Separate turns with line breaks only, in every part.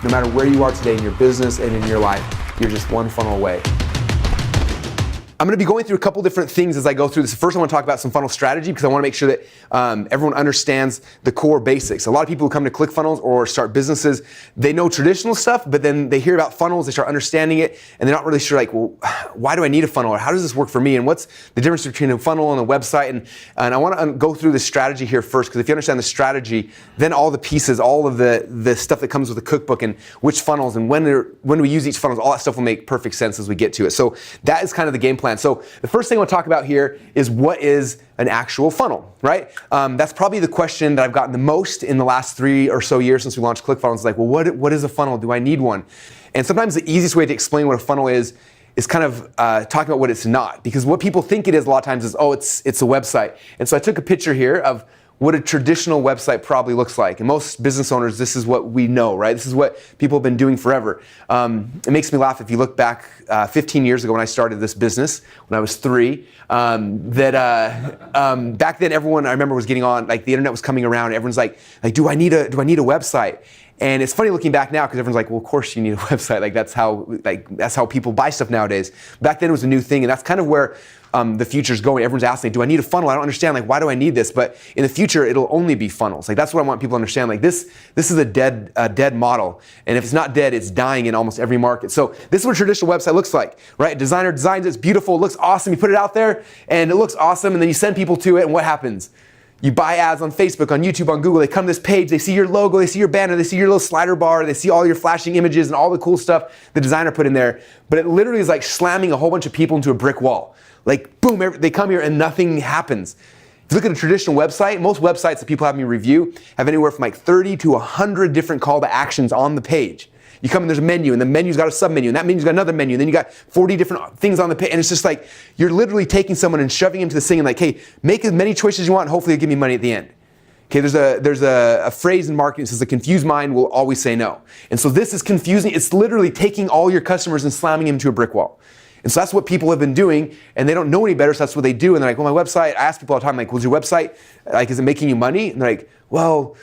No matter where you are today in your business and in your life, you're just one funnel away. I'm going to be going through a couple different things as I go through this. First, I want to talk about some funnel strategy because I want to make sure that everyone understands the core basics. A lot of people who come to ClickFunnels or start businesses, they know traditional stuff, but then they hear about funnels, they start understanding it, and they're not really sure, like, well, why do I need a funnel? Or how does this work for me? And what's the difference between a funnel and a website? And I want to go through the strategy here first, because if you understand the strategy, then all the pieces, all of the stuff that comes with the cookbook and which funnels and when we use each funnels, all that stuff will make perfect sense as we get to it. So that is kind of the game plan. So the first thing I want to talk about here is what is an actual funnel, right? That's probably the question that I've gotten the most in the last 3 or so years since we launched ClickFunnels. Like, well, what is a funnel? Do I need one? And sometimes the easiest way to explain what a funnel is kind of talking about what it's not. Because what people think it is a lot of times is, oh, it's a website. And so I took a picture here of what a traditional website probably looks like. And most business owners, this is what we know, right? This is what people have been doing forever. It makes me laugh if you look back 15 years ago when I started this business, when I was 3, back then everyone I remember was getting on, like the internet was coming around, everyone's like, do I need a website? And it's funny looking back now because everyone's like, well, of course you need a website. That's how people buy stuff nowadays. Back then it was a new thing, and that's kind of where the future's going. Everyone's asking, do I need a funnel? I don't understand. Like, why do I need this? But in the future, it'll only be funnels. Like, that's what I want people to understand. Like, this is a dead model. And if it's not dead, it's dying in almost every market. So this is what a traditional website looks like, right? A designer designs it, it's beautiful, it looks awesome. You put it out there, and it looks awesome, and then you send people to it, and what happens? You buy ads on Facebook, on YouTube, on Google. They come to this page, they see your logo, they see your banner, they see your little slider bar, they see all your flashing images and all the cool stuff the designer put in there. But it literally is like slamming a whole bunch of people into a brick wall. Like, boom, they come here and nothing happens. If you look at a traditional website, most websites that people have me review have anywhere from like 30 to 100 different call to actions on the page. You come and there's a menu, and the menu's got a sub-menu, and that menu's got another menu, and then you got 40 different things on the page, and it's just like, you're literally taking someone and shoving him to this thing and like, hey, make as many choices as you want, and hopefully you'll give me money at the end. Okay, there's a phrase in marketing that says a confused mind will always say no. And so this is confusing. It's literally taking all your customers and slamming them to a brick wall. And so that's what people have been doing, and they don't know any better, so that's what they do. And they're like, well, my website, I ask people all the time, like, was your website, like, is it making you money? And they're like, well,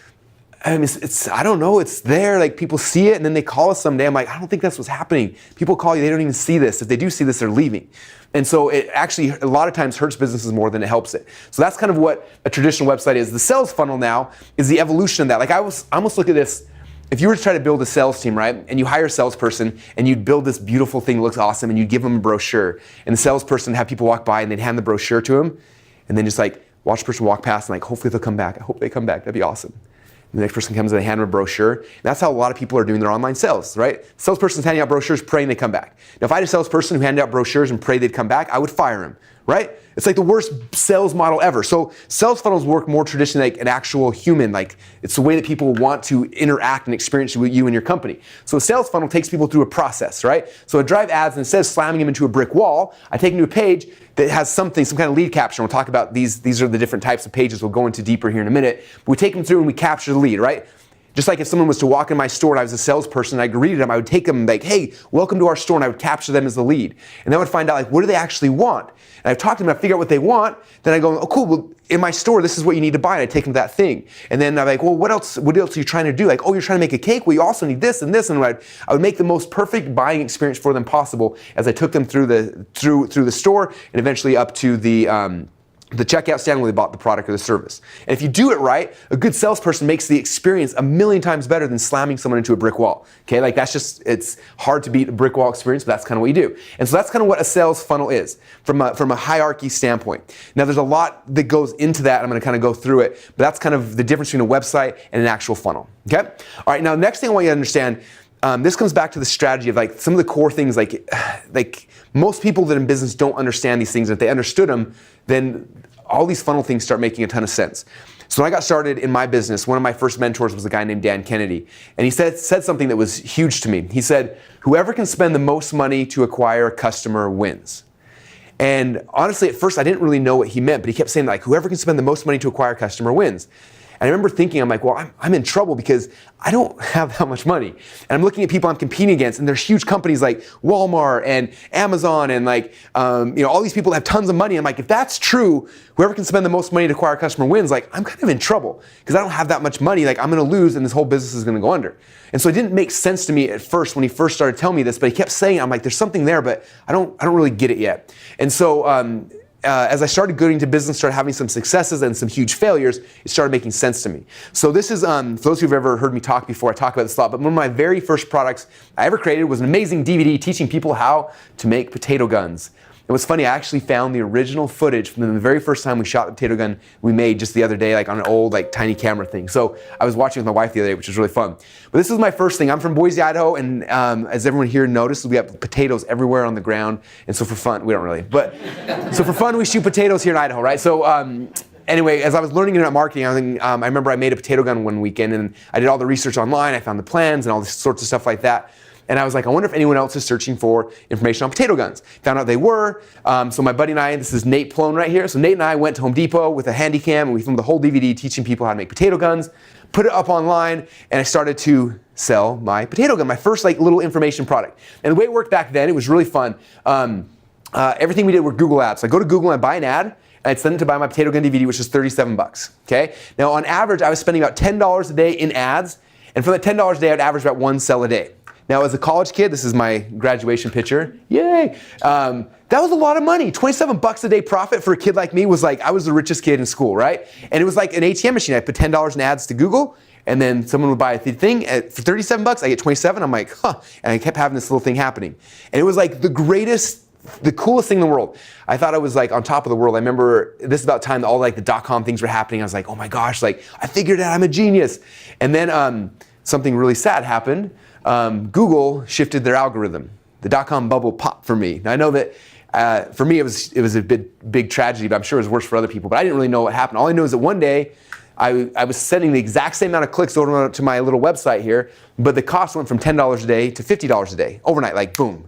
I mean, I don't know, it's there, like people see it, and then they call us someday. I'm like, I don't think that's what's happening. People call you, they don't even see this. If they do see this, they're leaving. And so it actually, a lot of times, hurts businesses more than it helps it. So that's kind of what a traditional website is. The sales funnel now is the evolution of that. Like, I almost look at this, if you were to try to build a sales team, right, and you hire a salesperson, and you'd build this beautiful thing that looks awesome, and you'd give them a brochure, and the salesperson would have people walk by, and they'd hand the brochure to him, and then just like, watch the person walk past, and like, hopefully they'll come back. I hope they come back. That'd be awesome. And the next person comes and they hand them a brochure. And that's how a lot of people are doing their online sales, right? Salesperson's handing out brochures, praying they come back. Now, if I had a salesperson who handed out brochures and prayed they'd come back, I would fire him, right? It's like the worst sales model ever. So sales funnels work more traditionally like an actual human. Like, it's the way that people want to interact and experience with you and your company. So a sales funnel takes people through a process, right? So I drive ads, and instead of slamming them into a brick wall, I take them to a page that has something, some kind of lead capture. We'll talk about these are the different types of pages we'll go into deeper here in a minute. But we take them through and we capture the lead, right? Just like if someone was to walk in my store and I was a salesperson and I greeted them, I would take them like, hey, welcome to our store, and I would capture them as the lead. And then I would find out, like, what do they actually want? And I'd talk to them, I figure out what they want, then I go, oh cool, well, in my store, this is what you need to buy, and I take them to that thing. And then I'm like, well, what else are you trying to do? Like, oh, you're trying to make a cake? Well, you also need this and this, and I would make the most perfect buying experience for them possible as I took them through the store and eventually up to the checkout stand where they bought the product or the service. And if you do it right, a good salesperson makes the experience a million times better than slamming someone into a brick wall. Okay, like it's hard to beat a brick wall experience, but that's kind of what you do. And so that's kind of what a sales funnel is from a hierarchy standpoint. Now there's a lot that goes into that. I'm going to kind of go through it, but that's kind of the difference between a website and an actual funnel. Okay? All right, now next thing I want you to understand, this comes back to the strategy of like some of the core things, like most people that are in business don't understand these things. If they understood them, then all these funnel things start making a ton of sense. So when I got started in my business, one of my first mentors was a guy named Dan Kennedy. And he said something that was huge to me. He said, whoever can spend the most money to acquire a customer wins. And honestly, at first I didn't really know what he meant, but he kept saying like, whoever can spend the most money to acquire a customer wins. And I remember thinking, I'm like, well, I'm in trouble because I don't have that much money. And I'm looking at people I'm competing against, and there's huge companies like Walmart and Amazon and like, all these people have tons of money. I'm like, if that's true, whoever can spend the most money to acquire a customer wins. Like, I'm kind of in trouble because I don't have that much money. Like, I'm going to lose, and this whole business is going to go under. And so it didn't make sense to me at first when he first started telling me this, but he kept saying, I'm like, there's something there, but I don't really get it yet. And so as I started getting into business, started having some successes and some huge failures, it started making sense to me. So this is, for those who've ever heard me talk before, I talk about this a lot, but one of my very first products I ever created was an amazing DVD teaching people how to make potato guns. It was funny, I actually found the original footage from the very first time we shot the potato gun we made just the other day, like on an old like tiny camera thing. So I was watching with my wife the other day, which was really fun. But this was my first thing. I'm from Boise, Idaho, and as everyone here noticed, we have potatoes everywhere on the ground. And so for fun, we don't really, but so for fun, we shoot potatoes here in Idaho, right? So anyway, as I was learning internet marketing, I remember I made a potato gun one weekend, and I did all the research online. I found the plans and all this sorts of stuff like that. And I was like, I wonder if anyone else is searching for information on potato guns. Found out they were. So my buddy and I, this is Nate Plone right here. So Nate and I went to Home Depot with a handy cam, and we filmed the whole DVD teaching people how to make potato guns, put it up online, and I started to sell my potato gun, my first like little information product. And the way it worked back then, it was really fun. Everything we did were Google ads. So I go to Google and I buy an ad, and I'd send it to buy my potato gun DVD, which is $37, okay? Now on average, I was spending about $10 a day in ads, and for that $10 a day, I'd average about one sell a day. Now, as a college kid, this is my graduation picture. Yay! That was a lot of money. $27 a day profit for a kid like me was like, I was the richest kid in school, right? And it was like an ATM machine. I put $10 in ads to Google, and then someone would buy a thing for $37. I get 27. I'm like, huh. And I kept having this little thing happening. And it was like the coolest thing in the world. I thought I was like on top of the world. I remember this is about the time that all like the .com things were happening. I was like, oh my gosh, like I figured it out. I'm a genius. And then something really sad happened. Google shifted their algorithm. The .com bubble popped for me. Now I know that for me it was a big tragedy, but I'm sure it was worse for other people. But I didn't really know what happened. All I know is that one day I was sending the exact same amount of clicks over to my little website here, but the cost went from $10 a day to $50 a day overnight, like boom.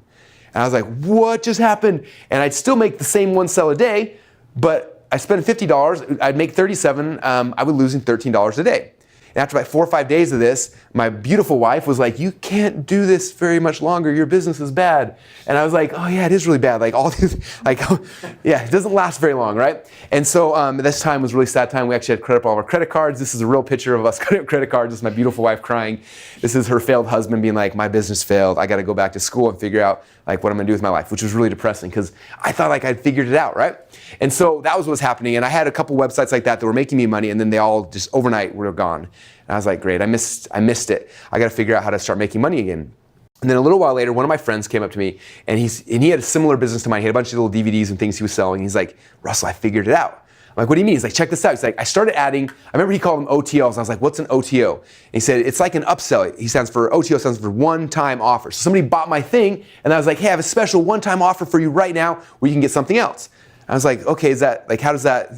And I was like, what just happened? And I'd still make the same one sell a day, but I spent $50. I'd make $37. I was losing $13 a day. And after about 4 or 5 days of this, my beautiful wife was like, you can't do this very much longer. Your business is bad. And I was like, oh yeah, it is really bad. Like all these, like, yeah, it doesn't last very long, right? And so this time was a really sad time. We actually had to credit up all of our credit cards. This is a real picture of us cutting up credit cards. This is my beautiful wife crying. This is her failed husband being like, my business failed. I got to go back to school and figure out like what I'm going to do with my life, which was really depressing because I thought like I'd figured it out, right? And so that was what was happening. And I had a couple websites like that were making me money, and then they all just overnight were gone. And I was like, great, I missed it. I got to figure out how to start making money again. And then a little while later, one of my friends came up to me, and he had a similar business to mine. He had a bunch of little DVDs and things he was selling. He's like, Russell, I figured it out. I'm like, what do you mean? He's like, check this out. He's like, I started adding, I remember he called them OTOs. I was like, what's an OTO? And he said, it's like an upsell. OTO stands for one-time offer. So somebody bought my thing, and I was like, hey, I have a special one-time offer for you right now where you can get something else. I was like, okay, is that, like, how does that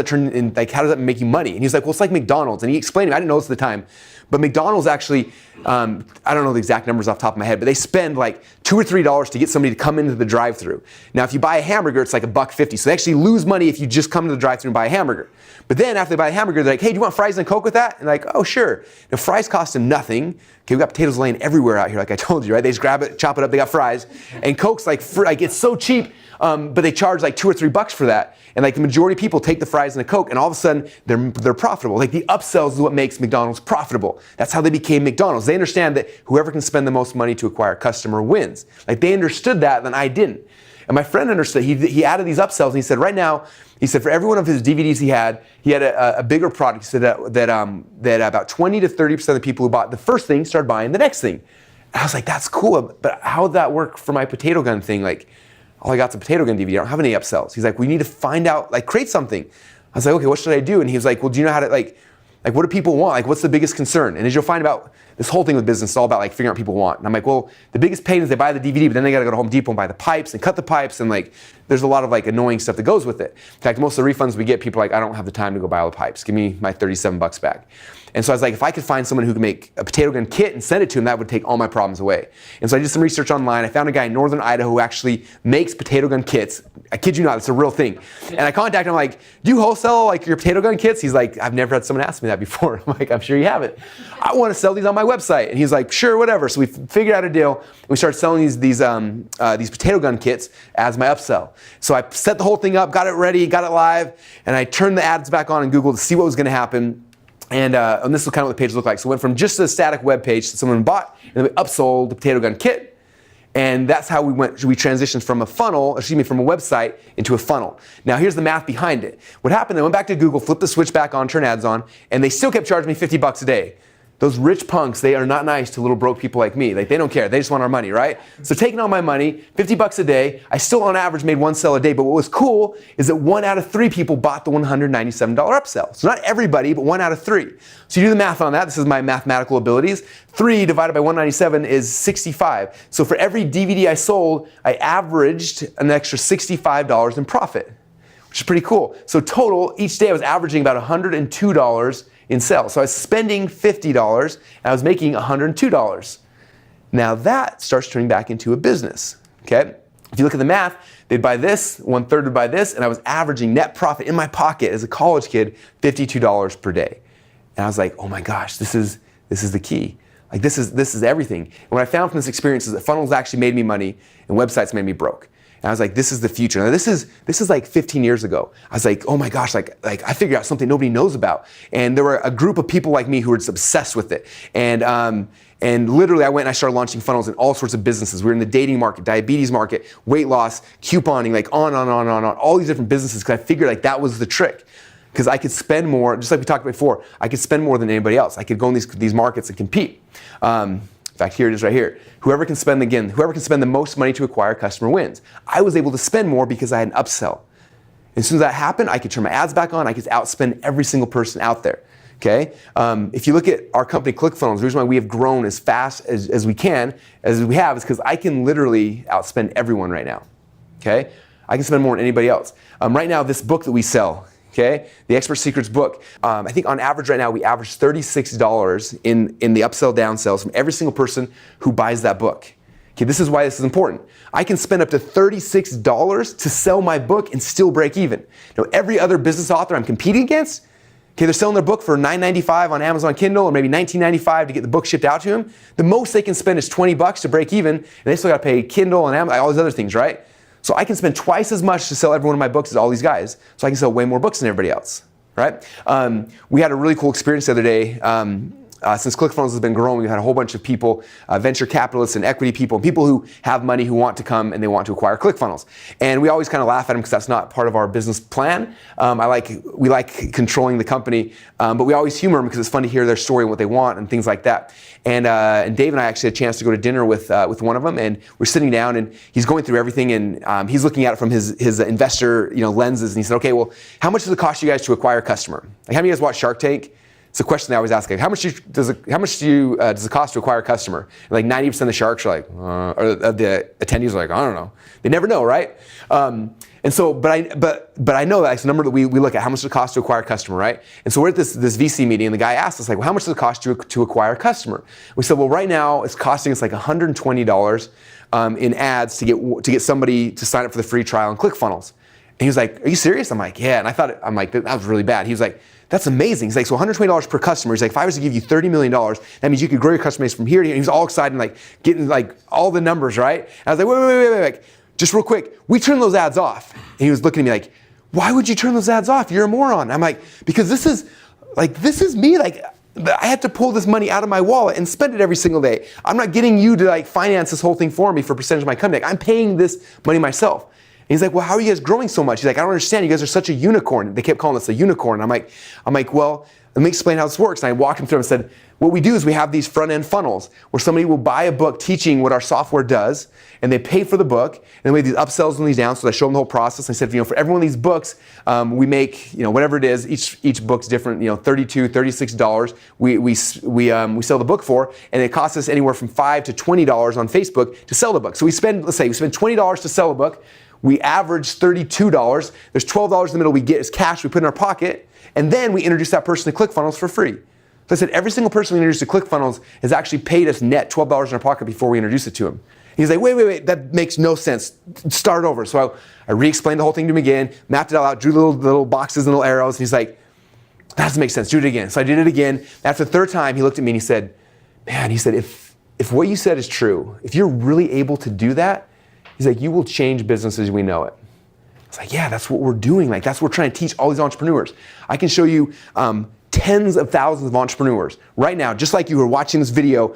turn in, like, how does that make you money? And he was like, well, it's like McDonald's. And he explained to me, I didn't know this at the time, but McDonald's actually, I don't know the exact numbers off the top of my head, but they spend like $2 or $3 to get somebody to come into the drive-thru. Now, if you buy a hamburger, it's like $1.50. So they actually lose money if you just come to the drive-thru and buy a hamburger. But then after they buy a hamburger, they're like, hey, do you want fries and Coke with that? And like, oh, sure. Now, fries cost them nothing. Okay, we got potatoes laying everywhere out here, like I told you, right? They just grab it, chop it up, they got fries. And Coke's like it's so cheap, but they charge like $2 or $3 for that. And like the majority of people take the fries and the Coke, and all of a sudden they're profitable. Like the upsells is what makes McDonald's profitable. That's how they became McDonald's. They understand that whoever can spend the most money to acquire a customer wins. Like they understood that, then I didn't. And my friend understood. He added these upsells, and he said, right now, he said for every one of his DVDs he had a bigger product. He said that about 20 to 30% of the people who bought the first thing started buying the next thing. And I was like, that's cool, but how would that work for my potato gun thing? Like, all I got's a potato gun DVD. I don't have any upsells. He's like, we need to find out, like, create something. I was like, okay, what should I do? And he was like, well, do you know how to, like what do people want? Like, what's the biggest concern? And as you'll find out, this whole thing with business is all about like figuring out what people want. And I'm like, well, the biggest pain is they buy the DVD, but then they got to go to Home Depot and buy the pipes and cut the pipes, and like there's a lot of like annoying stuff that goes with it. In fact, most of the refunds we get, people are like, I don't have the time to go buy all the pipes. Give me my $37 back. And so I was like, if I could find someone who could make a potato gun kit and send it to him, that would take all my problems away. And so I did some research online. I found a guy in northern Idaho who actually makes potato gun kits. I kid you not, it's a real thing. And I contacted him, like, do you wholesale like your potato gun kits? He's like, I've never had someone ask me that before. I'm like, I'm sure you haven't. I want to sell these on my website. And he's like, sure, whatever. So we figured out a deal. We started selling these potato gun kits as my upsell. So I set the whole thing up, got it ready, got it live, and I turned the ads back on in Google to see what was going to happen. And this is kind of what the page looked like. So it went from just a static web page that someone bought, and then we upsold the potato gun kit. And that's how we transitioned from a website into a funnel. Now here's the math behind it. What happened, I went back to Google, flipped the switch back on, turned ads on, and they still kept charging me $50 a day. Those rich punks, they are not nice to little broke people like me. Like, they don't care, they just want our money, right? So taking all my money, $50 a day, I still on average made one sale a day, but what was cool is that 1 out of 3 people bought the $197 upsell. So not everybody, but 1 out of 3. So you do the math on that, this is my mathematical abilities. 3 divided by 197 is 65. So for every DVD I sold, I averaged an extra $65 in profit, which is pretty cool. So total, each day I was averaging about $102 in sales. So I was spending $50 and I was making $102. Now that starts turning back into a business, okay? If you look at the math, they'd buy this, 1/3 would buy this, and I was averaging net profit in my pocket as a college kid, $52 per day. And I was like, oh my gosh, this is the key. Like this is everything. And what I found from this experience is that funnels actually made me money and websites made me broke. And I was like, this is the future. Now this is like 15 years ago. I was like, oh my gosh, like I figured out something nobody knows about. And there were a group of people like me who were just obsessed with it. And literally I went and I started launching funnels in all sorts of businesses. We were in the dating market, diabetes market, weight loss, couponing, like on, all these different businesses, because I figured like that was the trick. Because I could spend more, just like we talked about before, I could spend more than anybody else. I could go in these markets and compete. In fact, here it is right here. Whoever can spend the most money to acquire a customer wins. I was able to spend more because I had an upsell. As soon as that happened, I could turn my ads back on. I could outspend every single person out there. Okay? If you look at our company, ClickFunnels, the reason why we have grown as fast as we have, is because I can literally outspend everyone right now. Okay? I can spend more than anybody else. Right now, this book that we sell, okay, the Expert Secrets book, I think on average right now we average $36 in the upsell downsells from every single person who buys that book. Okay, this is why this is important. I can spend up to $36 to sell my book and still break even. Now, every other business author I'm competing against, okay, they're selling their book for $9.95 on Amazon Kindle, or maybe $19.95 to get the book shipped out to them. The most they can spend is $20 to break even, and they still got to pay Kindle and Amazon, all these other things, right? So I can spend twice as much to sell every one of my books as all these guys. So I can sell way more books than everybody else, right? We had a really cool experience the other day. Since ClickFunnels has been growing, we've had a whole bunch of people, venture capitalists and equity people, and people who have money who want to come and they want to acquire ClickFunnels. And we always kind of laugh at them because that's not part of our business plan. We like controlling the company, but we always humor them because it's fun to hear their story and what they want and things like that. And Dave and I actually had a chance to go to dinner with one of them, and we're sitting down and he's going through everything, and he's looking at it from his investor lenses, and he said, okay, well, how much does it cost you guys to acquire a customer? Like, how many of you guys watch Shark Tank? It's a question they always ask, like, how much does it cost to acquire a customer? And like 90% of the sharks are like, or the attendees are like, I don't know. They never know, right? And so, but I know that's the number that we look at, how much does it cost to acquire a customer, right? And so we're at this VC meeting, and the guy asked us, like, well, how much does it cost to acquire a customer? We said, well, right now it's costing us like $120 in ads to get somebody to sign up for the free trial on ClickFunnels. And he was like, are you serious? I'm like, yeah. And I'm like, that was really bad. He was like, that's amazing. He's like, so $120 per customer. He's like, if I was to give you $30 million, that means you could grow your customer base from here to here. And he was all excited and like getting like all the numbers, right? And I was like, wait. Just real quick, we turned those ads off. And he was looking at me like, why would you turn those ads off? You're a moron. I'm like, because this is me. Like, I had to pull this money out of my wallet and spend it every single day. I'm not getting you to like finance this whole thing for me for a percentage of my company. Like, I'm paying this money myself. And he's like, well, how are you guys growing so much? He's like, I don't understand. You guys are such a unicorn. They kept calling us a unicorn. I'm like, well, let me explain how this works. And I walked him through and said, what we do is we have these front-end funnels where somebody will buy a book teaching what our software does, and they pay for the book, and then we have these upsells and these downs, so I show them the whole process. I said, for every one of these books, we make, whatever it is, each book's different, $32, $36 we sell the book for, and it costs us anywhere from $5 to $20 on Facebook to sell the book. So let's say we spend $20 to sell a book, we average $32, there's $12 in the middle we get as cash we put in our pocket, and then we introduce that person to ClickFunnels for free. So I said, every single person we introduce to ClickFunnels has actually paid us net $12 in our pocket before we introduce it to him. He's like, wait, that makes no sense. Start over. So I re-explained the whole thing to him again, mapped it all out, drew little boxes and little arrows, and he's like, that doesn't make sense, do it again. So I did it again. After the third time, he looked at me and he said, if what you said is true, if you're really able to do that, he's like, you will change business as we know it. It's like, yeah, that's what we're doing. Like, that's what we're trying to teach all these entrepreneurs. I can show you tens of thousands of entrepreneurs right now, just like you who are watching this video,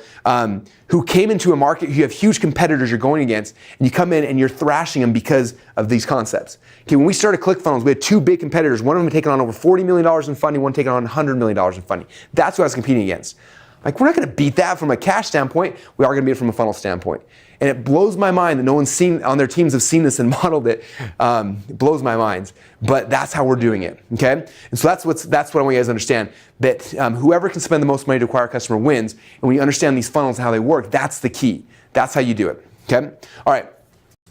who came into a market, you have huge competitors you're going against, and you come in and you're thrashing them because of these concepts. Okay, when we started ClickFunnels, we had two big competitors. One of them had taken on over $40 million in funding, one taken on $100 million in funding. That's what I was competing against. Like, we're not going to beat that from a cash standpoint. We are going to beat it from a funnel standpoint. And it blows my mind that no one's seen on their teams have seen this and modeled it. It blows my mind. But that's how we're doing it. Okay? And so that's what I want you guys to understand. That whoever can spend the most money to acquire a customer wins. And when you understand these funnels and how they work, that's the key. That's how you do it. Okay? All right.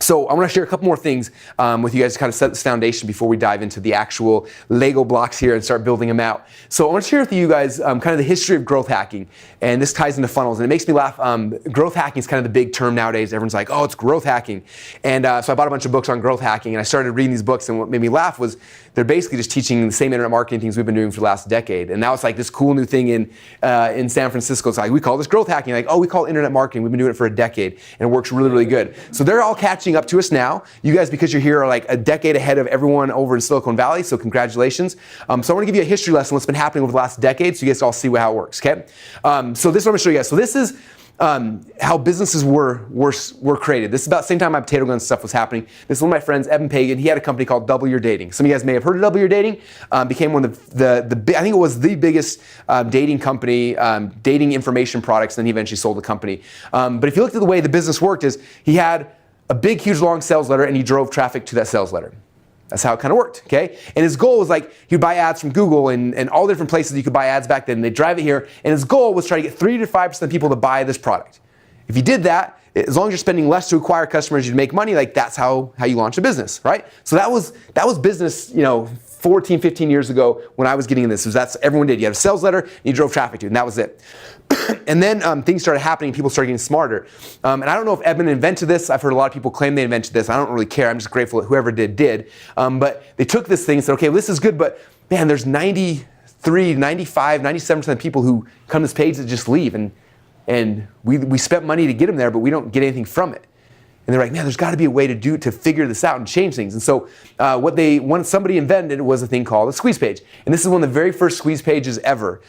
So I want to share a couple more things with you guys to kind of set this foundation before we dive into the actual Lego blocks here and start building them out. So I want to share with you guys kind of the history of growth hacking, and this ties into funnels, and it makes me laugh. Growth hacking is kind of the big term nowadays. Everyone's like, oh, it's growth hacking. And so I bought a bunch of books on growth hacking, and I started reading these books, and what made me laugh was they're basically just teaching the same internet marketing things we've been doing for the last decade. And now it's like this cool new thing in San Francisco. It's like, we call this growth hacking. Like, oh, we call it internet marketing. We've been doing it for a decade, and it works really, really good. So they're all catching up to us now. You guys, because you're here, are like a decade ahead of everyone over in Silicon Valley, so congratulations. So I want to give you a history lesson, what's been happening over the last decade, so you guys all see how it works, okay? So this is what I'm going to show you guys. So this is how businesses were created. This is about the same time my potato gun stuff was happening. This is one of my friends, Evan Pagan. He had a company called Double Your Dating. Some of you guys may have heard of Double Your Dating. Became one of the I think it was the biggest dating company, dating information products, and then he eventually sold the company. But if you looked at the way the business worked, is he had a big, huge, long sales letter, and he drove traffic to that sales letter. That's how it kind of worked, okay? And his goal was like, he'd buy ads from Google and all different places you could buy ads back then. They'd drive it here, and his goal was try to get 3 to 5% of people to buy this product. If you did that, as long as you're spending less to acquire customers, you'd make money. Like, that's how you launch a business, right? So that was business, 14, 15 years ago when I was getting in this. That's everyone did. You had a sales letter, and you drove traffic to it, and that was it. And then things started happening, people started getting smarter. And I don't know if Eben invented this. I've heard a lot of people claim they invented this. I don't really care. I'm just grateful that whoever did. But they took this thing and said, okay, well, this is good, but man, there's 93, 95, 97% of people who come to this page that just leave. And we spent money to get them there, but we don't get anything from it. And they're like, man, there's got to be a way to figure this out and change things. And so what somebody invented was a thing called a squeeze page. And this is one of the very first squeeze pages ever.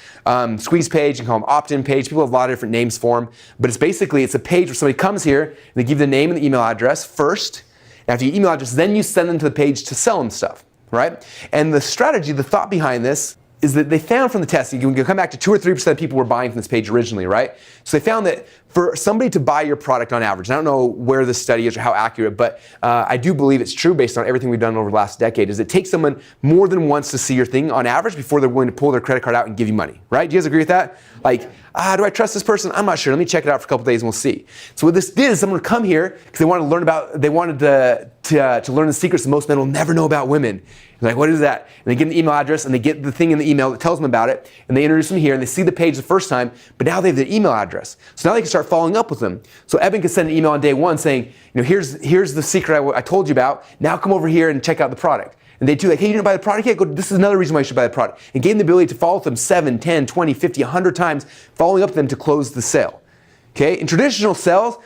Squeeze page, you can call them opt-in page. People have a lot of different names for them. But it's a page where somebody comes here and they give the name and the email address first. And after your email address, then you send them to the page to sell them stuff, right? And the strategy, the thought behind this is that they found from the test, you can come back to 2 or 3% of people were buying from this page originally, right? So they found that for somebody to buy your product on average, I don't know where this study is or how accurate, but I do believe it's true based on everything we've done over the last decade, is it takes someone more than once to see your thing on average before they're willing to pull their credit card out and give you money, right? Do you guys agree with that? Like, do I trust this person? I'm not sure. Let me check it out for a couple days and we'll see. So what this did is someone would come here because they wanted to learn the secrets that most men will never know about women. They're like, what is that? And they get an email address and they get the thing in the email that tells them about it, and they introduce them here and they see the page the first time, but now they have their email address. So now they can start following up with them. So Eben can send an email on day one saying, here's the secret I told you about. Now come over here and check out the product. And they do like, hey, you didn't buy the product yet? Go, this is another reason why you should buy the product. And gave them the ability to follow them 7, 10, 20, 50, 100 times, following up with them to close the sale. Okay? In traditional sales,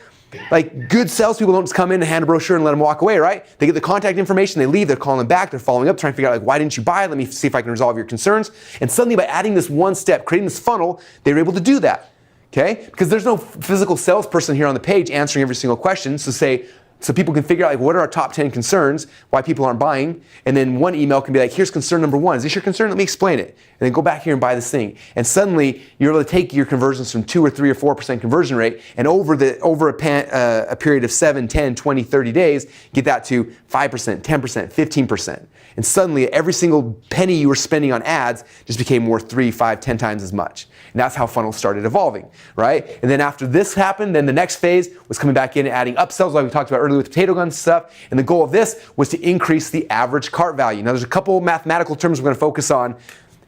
like good salespeople don't just come in and hand a brochure and let them walk away, right? They get the contact information, they leave, they're calling them back, they're following up, trying to figure out like, why didn't you buy it? Let me see if I can resolve your concerns. And suddenly by adding this one step, creating this funnel, they were able to do that. Okay? Because there's no physical salesperson here on the page answering every single question. So say, So people can figure out like what are our top 10 concerns, why people aren't buying, and then one email can be like, here's concern number 1. Is this your concern? Let me explain it. And then go back here and buy this thing. And suddenly you're able to take your conversions from 2 or 3 or 4% conversion rate, and over a period of 7, 10, 20, 30 days, get that to 5%, 10%, 15%. And suddenly every single penny you were spending on ads just became worth 3, 5, 10 times as much. And that's how funnels started evolving, right? And then after this happened, then the next phase was coming back in and adding upsells like we talked about earlier with potato gun stuff. And the goal of this was to increase the average cart value. Now there's a couple mathematical terms we're going to focus on.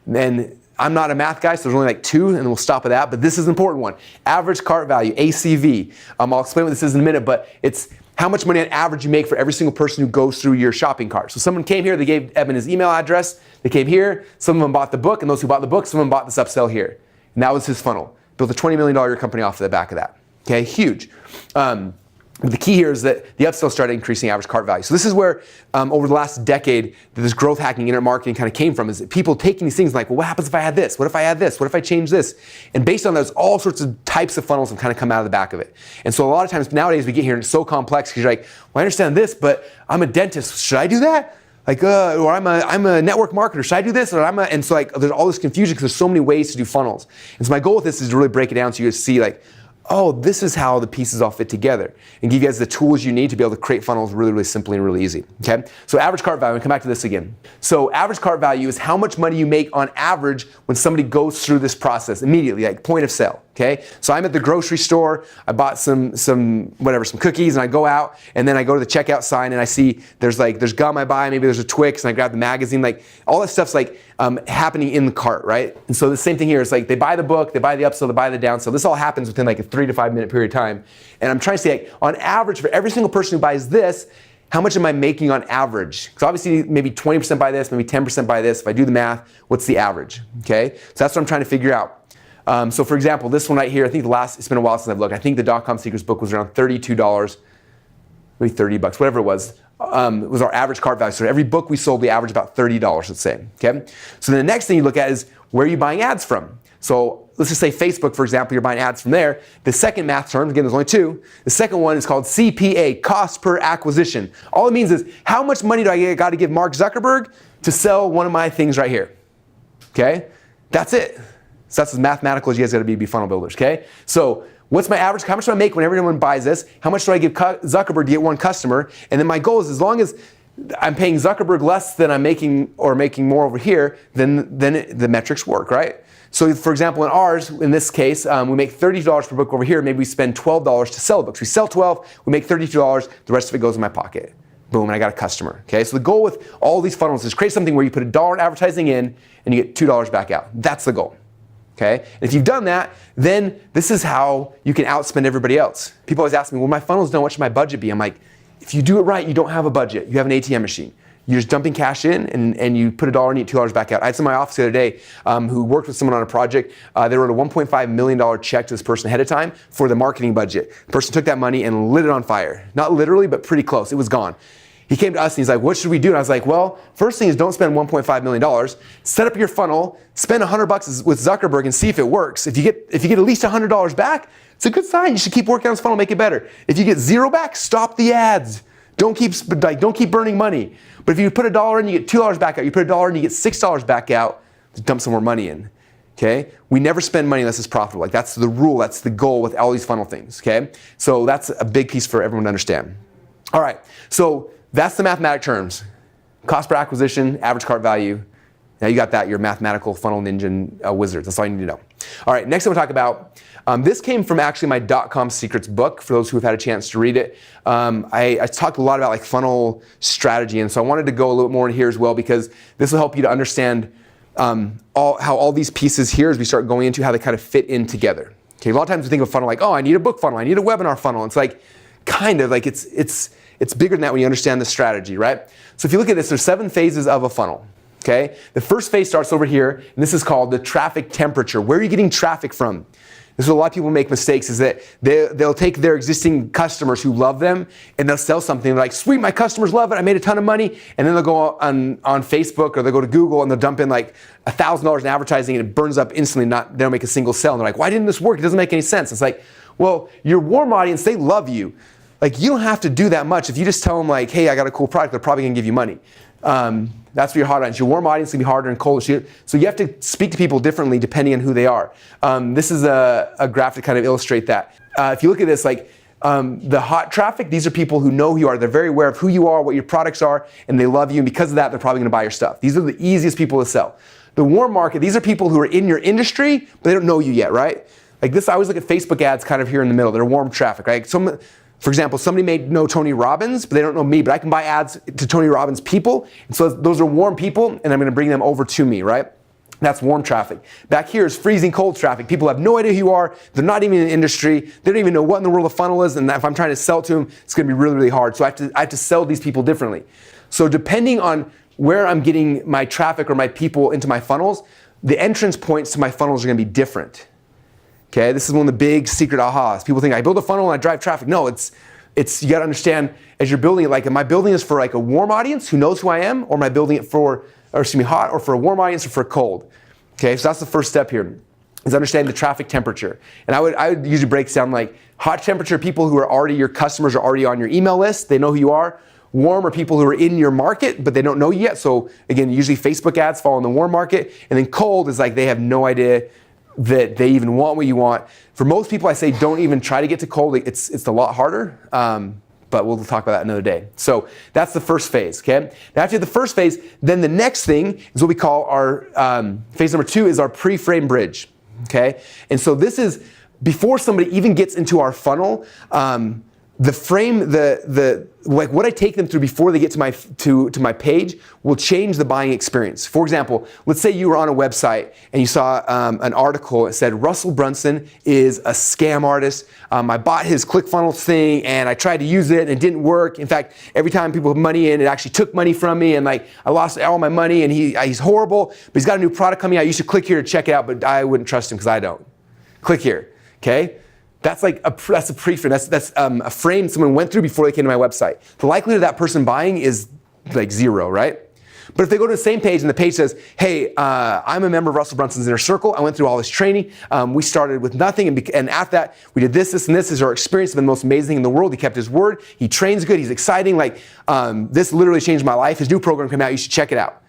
And I'm not a math guy, so there's only like 2, and we'll stop at that. But this is an important one. Average cart value, ACV. I'll explain what this is in a minute, but it's how much money on average you make for every single person who goes through your shopping cart. So someone came here, they gave Evan his email address, they came here, some of them bought the book, and those who bought the book, some of them bought this upsell here. And that was his funnel. Built a $20 million company off the back of that. Okay, huge. The key here is that the upsell started increasing average cart value. So this is where, over the last decade, this growth hacking, internet marketing kind of came from, is that people taking these things like, well, what happens if I add this? What if I add this? What if I change this? And based on those, all sorts of types of funnels have kind of come out of the back of it. And so a lot of times nowadays we get here and it's so complex because you're like, well, I understand this, but I'm a dentist. Should I do that? Like, or I'm a network marketer. Should I do this? And so like, there's all this confusion because there's so many ways to do funnels. And so my goal with this is to really break it down so you guys see like, oh, this is how the pieces all fit together, and give you guys the tools you need to be able to create funnels really, really simply and really easy, okay? So average cart value, and come back to this again. So average cart value is how much money you make on average when somebody goes through this process immediately, like point of sale, okay? So I'm at the grocery store, I bought some cookies, and I go out, and then I go to the checkout sign, and I see there's gum I buy, maybe there's a Twix, and I grab the magazine, like all that stuff's like happening in the cart, right? And so the same thing here is like they buy the book, they buy the upsell, they buy the downsell. This all happens within like a 3 to 5 minute period of time. And I'm trying to say, like, on average, for every single person who buys this, how much am I making on average? Because obviously maybe 20% buy this, maybe 10% buy this. If I do the math, what's the average? Okay, so that's what I'm trying to figure out. So for example, this one right here, I think it's been a while since I've looked. I think the .com Secrets book was around $32, maybe $30, whatever it was. It was our average cart value. So every book we sold, we averaged about $30, let's say. Okay. So then the next thing you look at is where are you buying ads from? So let's just say Facebook, for example, you're buying ads from there. The second math term, again, there's only 2. The second one is called CPA, cost per acquisition. All it means is how much money do I got to give Mark Zuckerberg to sell one of my things right here? Okay. That's it. So that's as mathematical as you guys got to be funnel builders. Okay. So what's my average? How much do I make when everyone buys this? How much do I give Zuckerberg to get one customer? And then my goal is as long as I'm paying Zuckerberg less than I'm making or making more over here, then the metrics work, right? So for example, in ours, in this case, we make $30 per book over here. Maybe we spend $12 to sell books. We sell 12, we make $32. The rest of it goes in my pocket. Boom, and I got a customer. Okay, so the goal with all these funnels is create something where you put $1 in advertising in and you get $2 back out. That's the goal. Okay, and if you've done that, then this is how you can outspend everybody else. People always ask me, well, my funnels don't, what should my budget be? I'm like, if you do it right, you don't have a budget. You have an ATM machine. You're just dumping cash in and you put $1 and you get $2 back out. I had someone in my office the other day who worked with someone on a project. They wrote a $1.5 million check to this person ahead of time for the marketing budget. The person took that money and lit it on fire. Not literally, but pretty close. It was gone. He came to us and he's like, what should we do? And I was like, well, first thing is don't spend $1.5 million. Set up your funnel, spend $100 with Zuckerberg and see if it works. If you get at least $100 back, it's a good sign. You should keep working on this funnel, make it better. If you get 0 back, stop the ads. Don't keep burning money. But if you put $1 in, you get $2 back out. You put $1 in, you get $6 back out. Just dump some more money in. Okay? We never spend money unless it's profitable. Like that's the rule. That's the goal with all these funnel things. Okay? So that's a big piece for everyone to understand. All right. So that's the mathematic terms. Cost per acquisition, average cart value. Now you got that, you're a mathematical funnel ninja wizard. That's all you need to know. All right, next I'm going to talk about, this came from actually my .com Secrets book, for those who have had a chance to read it. I talked a lot about like funnel strategy, and so I wanted to go a little more in here as well because this will help you to understand how all these pieces here, as we start going into how they kind of fit in together. Okay, a lot of times we think of a funnel like, oh, I need a book funnel, I need a webinar funnel. It's like, kind of like it's bigger than that when you understand the strategy, right? So if you look at this, there's 7 phases of a funnel. Okay? The first phase starts over here, and this is called the traffic temperature. Where are you getting traffic from? This is what a lot of people make mistakes, is that they'll take their existing customers who love them, and they'll sell something like, sweet, my customers love it, I made a ton of money, and then they'll go on Facebook or they'll go to Google and they'll dump in like $1,000 in advertising and it burns up instantly, they don't make a single sale. And they're like, why didn't this work? It doesn't make any sense. It's like, well, your warm audience, they love you. like you don't have to do that much. If you just tell them like, hey, I got a cool product, they're probably gonna give you money. That's for your hot audience. Your warm audience can be harder and colder. So you have to speak to people differently depending on who they are. This is a graph to kind of illustrate that. If you look at this, like the hot traffic, these are people who know who you are. They're very aware of who you are, what your products are, and they love you. And because of that, they're probably gonna buy your stuff. These are the easiest people to sell. The warm market, these are people who are in your industry, but they don't know you yet, right? Like this, I always look at Facebook ads kind of here in the middle. They're warm traffic, right? For example, somebody may know Tony Robbins, but they don't know me, but I can buy ads to Tony Robbins people. And so those are warm people, and I'm gonna bring them over to me, right? That's warm traffic. Back here is freezing cold traffic. People have no idea who you are. They're not even in the industry. They don't even know what in the world a funnel is. And if I'm trying to sell to them, it's gonna be really, really hard. So I have to sell these people differently. So depending on where I'm getting my traffic or my people into my funnels, the entrance points to my funnels are gonna be different. Okay, this is one of the big secret ahas. People think I build a funnel and I drive traffic. No, it's you gotta understand as you're building it, like am I building this for like a warm audience who knows who I am, or am I building it for, hot, or for a warm audience or for cold? Okay, so that's the first step here, is understanding the traffic temperature. And I would usually break down like hot temperature, people who are already your customers, are already on your email list, they know who you are. Warm are people who are in your market, but they don't know you yet. So again, usually Facebook ads fall in the warm market. And then cold is like they have no idea that they even want what you want. For most people, I say don't even try to get to cold. It's a lot harder, but we'll talk about that another day. So that's the first phase, okay? Now after the first phase, then the next thing is what we call our, phase number 2 is our pre-frame bridge, okay? And so this is before somebody even gets into our funnel, the frame, like what I take them through before they get to my page will change the buying experience. For example, let's say you were on a website and you saw an article that said Russell Brunson is a scam artist. I bought his ClickFunnels thing and I tried to use it and it didn't work. In fact, every time people put money in, it actually took money from me, and like I lost all my money, and he's horrible, but he's got a new product coming out. You should click here to check it out, but I wouldn't trust him because I don't. Click here, okay? That's like that's a pre-frame. That's a frame someone went through before they came to my website. The likelihood of that person buying is like 0, right? But if they go to the same page and the page says, hey, I'm a member of Russell Brunson's Inner Circle. I went through all this training. We started with nothing, and after that, we did this, and this is our experience of the most amazing thing in the world. He kept his word. He trains good. He's exciting. Like this literally changed my life. His new program came out. You should check it out.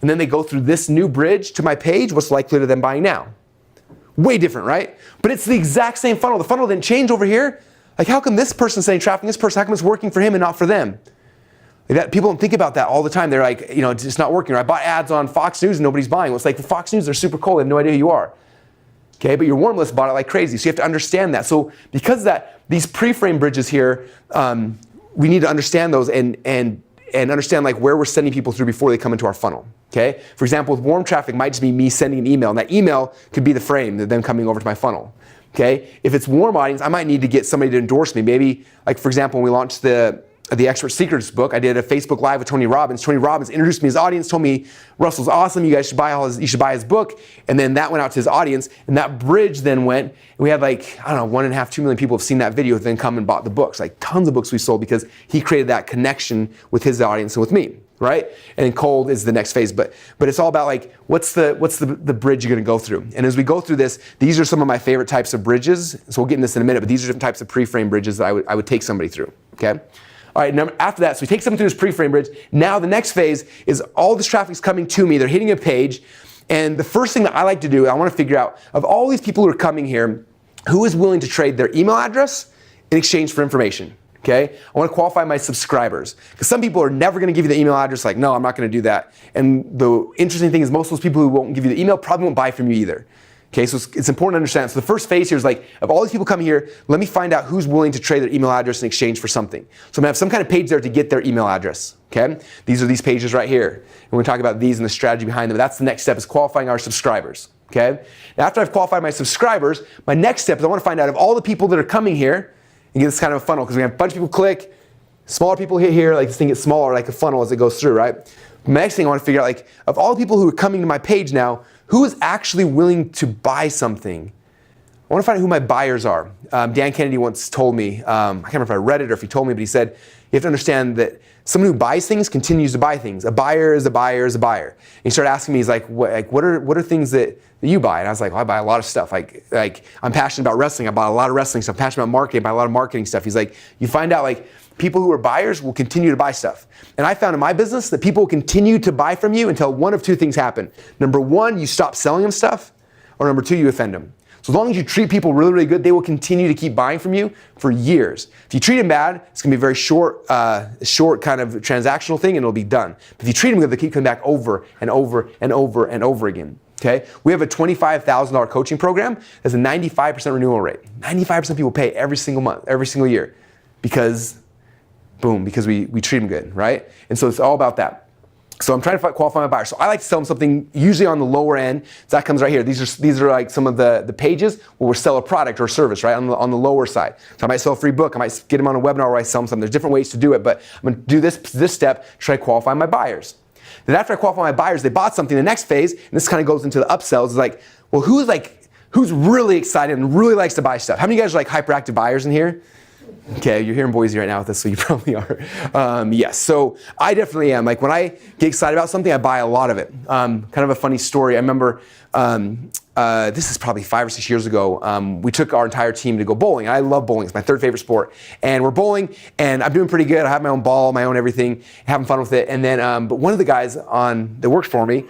And then they go through this new bridge to my page. What's the likelihood of them buying now? Way different, right? But it's the exact same funnel. The funnel didn't change over here. Like, how come this person's sending traffic, this person, how come it's working for him and not for them? Like that, people don't think about that all the time. They're like, it's just not working. Or I bought ads on Fox News and nobody's buying. Well, it's like, the Fox News, they're super cool. They have no idea who you are. Okay, but your warm list bought it like crazy. So you have to understand that. So because of that, these pre-frame bridges here, we need to understand those and understand like where we're sending people through before they come into our funnel. Okay? For example, with warm traffic, it might just be me sending an email, and that email could be the frame, them coming over to my funnel. Okay? If it's warm audience, I might need to get somebody to endorse me. Maybe, like for example, when we launched the Expert Secrets book, I did a Facebook Live with Tony Robbins. Tony Robbins introduced me to his audience, told me Russell's awesome, you guys should buy his book, and then that went out to his audience, and that bridge then went, and we had like, I don't know, 1.5, 2 million people have seen that video, then come and bought the books. Like tons of books we sold because he created that connection with his audience and with me. Right? And then cold is the next phase, but it's all about like what's the bridge you're going to go through. And as we go through this, these are some of my favorite types of bridges. So we'll get into this in a minute, but these are different types of pre-frame bridges that I would take somebody through. Okay. All right. After that, so we take someone through this pre-frame bridge. Now the next phase is all this traffic's coming to me. They're hitting a page, and the first thing that I like to do, I want to figure out of all these people who are coming here, who is willing to trade their email address in exchange for information. Okay, I want to qualify my subscribers, because some people are never going to give you the email address. Like, no, I'm not going to do that. And the interesting thing is, most of those people who won't give you the email probably won't buy from you either. Okay, so it's important to understand. So the first phase here is like, of all these people coming here, let me find out who's willing to trade their email address in exchange for something. So I'm going to have some kind of page there to get their email address. Okay, these are these pages right here. And we're going to talk about these and the strategy behind them. That's the next step, is qualifying our subscribers. Okay, now after I've qualified my subscribers, my next step is I want to find out of all the people that are coming here, and get this kind of a funnel, because we have a bunch of people click, smaller people hit here, like this thing gets smaller, like a funnel as it goes through, right? The next thing I want to figure out, like, of all the people who are coming to my page now, who is actually willing to buy something? I I want to find out who my buyers are. Dan Kennedy once told me, I can't remember if I read it or if he told me, but he said, you have to understand that someone who buys things continues to buy things. A buyer is a buyer is a buyer. And he started asking me, he's like, what are things that you buy? And I was like, well, I buy a lot of stuff. Like I'm passionate about wrestling. I bought a lot of wrestling stuff. I'm passionate about marketing. I buy a lot of marketing stuff. He's like, you find out like people who are buyers will continue to buy stuff. And I found in my business that people will continue to buy from you until one of two things happen. Number one, you stop selling them stuff, or number two, you offend them. So as long as you treat people really, really good, they will continue to keep buying from you for years. If you treat them bad, it's going to be a very short kind of transactional thing, and it'll be done. But if you treat them good, they keep coming back over and over and over and over again. Okay? We have a $25,000 coaching program that's a 95% renewal rate. 95% of people pay every single month, every single year, because we treat them good, right? And so it's all about that. So I'm trying to qualify my buyer. So I like to sell them something usually on the lower end. So that comes right here. These are like some of the pages where we'll sell a product or a service, right, on the lower side. So I might sell a free book. I might get them on a webinar where I sell them something. There's different ways to do it, but I'm going to do this step to try to qualify my buyers. Then after I qualify my buyers, they bought something. The next phase, and this kind of goes into the upsells, is like, well, who's really excited and really likes to buy stuff? How many of you guys are like hyperactive buyers in here? Okay, you're hearing Boise right now with this, so you probably are. Yes, so I definitely am. Like when I get excited about something, I buy a lot of it. Kind of a funny story. I remember this is probably 5 or 6 years ago. We took our entire team to go bowling. I love bowling. It's my third favorite sport. And we're bowling, and I'm doing pretty good. I have my own ball, my own everything, having fun with it. And then, but one of the guys that works for me,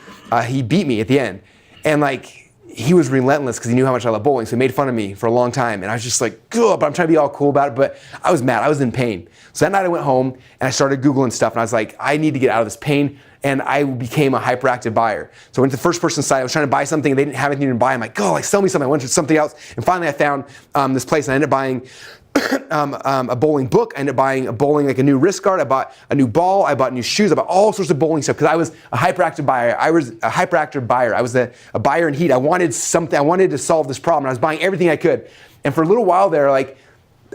he beat me at the end. And like, he was relentless because he knew how much I love bowling, so he made fun of me for a long time. And I was just like, ugh, but I'm trying to be all cool about it, but I was mad, I was in pain. So that night I went home and I started Googling stuff, and I was like, I need to get out of this pain, and I became a hyperactive buyer. So I went to the first person site, I was trying to buy something, and they didn't have anything to buy. I'm like, oh, like sell me something. I went to something else, and finally I found this place, and I ended up buying a bowling book. I ended up buying like a new wrist guard. I bought a new ball. I bought new shoes. I bought all sorts of bowling stuff because I was a hyperactive buyer. I was a buyer in heat. I wanted something. I wanted to solve this problem. I was buying everything I could. And for a little while there, like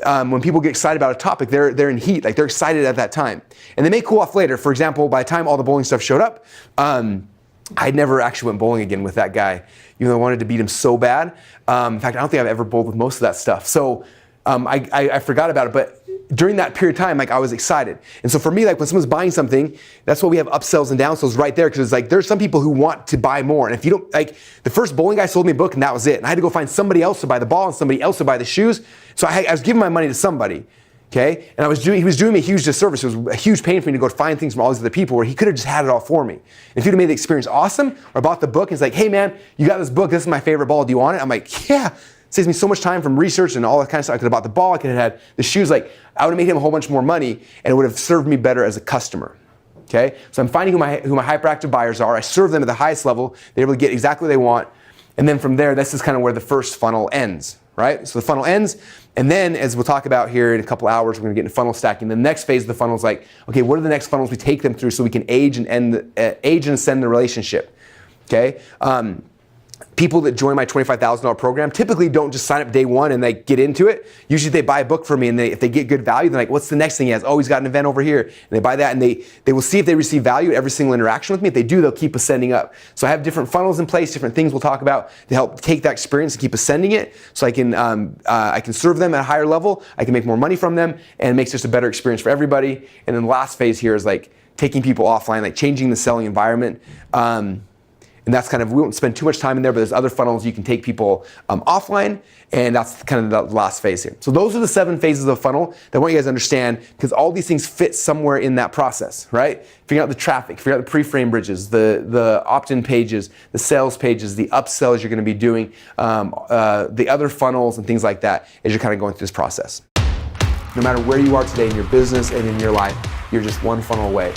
when people get excited about a topic, they're in heat. Like they're excited at that time, and they may cool off later. For example, by the time all the bowling stuff showed up, I never actually went bowling again with that guy, even though I wanted to beat him so bad. In fact, I don't think I've ever bowled with most of that stuff. So I forgot about it, but during that period of time, like I was excited. And so for me, like when someone's buying something, that's why we have upsells and downsells right there, because it's like there's some people who want to buy more. And if you don't, like the first bowling guy sold me a book and that was it. And I had to go find somebody else to buy the ball and somebody else to buy the shoes. So I was giving my money to somebody, okay? And he was doing me a huge disservice. It was a huge pain for me to go find things from all these other people where he could have just had it all for me. And if he'd have made the experience awesome, or bought the book and it's like, hey man, you got this book, this is my favorite ball, do you want it? I'm like, yeah. Saves me so much time from research and all that kind of stuff. I could have bought the ball, I could have had the shoes. Like I would have made him a whole bunch more money, and it would have served me better as a customer. Okay, so I'm finding who my hyperactive buyers are. I serve them at the highest level. They're able to get exactly what they want, and then from there, this is kind of where the first funnel ends. Right? So the funnel ends, and then as we'll talk about here in a couple hours, we're going to get into funnel stacking. The next phase of the funnel is like, okay, what are the next funnels we take them through so we can age and ascend the relationship? Okay. People that join my $25,000 program typically don't just sign up day one and they get into it. Usually they buy a book from me, and if they get good value, they're like, what's the next thing he has? Oh, he's got an event over here. And they buy that, and they will see if they receive value at every single interaction with me. If they do, they'll keep ascending up. So I have different funnels in place, different things we'll talk about to help take that experience and keep ascending it, so I can serve them at a higher level, I can make more money from them, and it makes just a better experience for everybody. And then the last phase here is like taking people offline, like changing the selling environment. And that's kind of, we won't spend too much time in there, but there's other funnels you can take people offline, and that's kind of the last phase here. So those are the 7 phases of the funnel that I want you guys to understand, because all these things fit somewhere in that process, right? Figuring out the traffic, figuring out the pre-frame bridges, the opt-in pages, the sales pages, the upsells you're going to be doing, the other funnels and things like that as you're kind of going through this process. No matter where you are today in your business and in your life, you're just one funnel away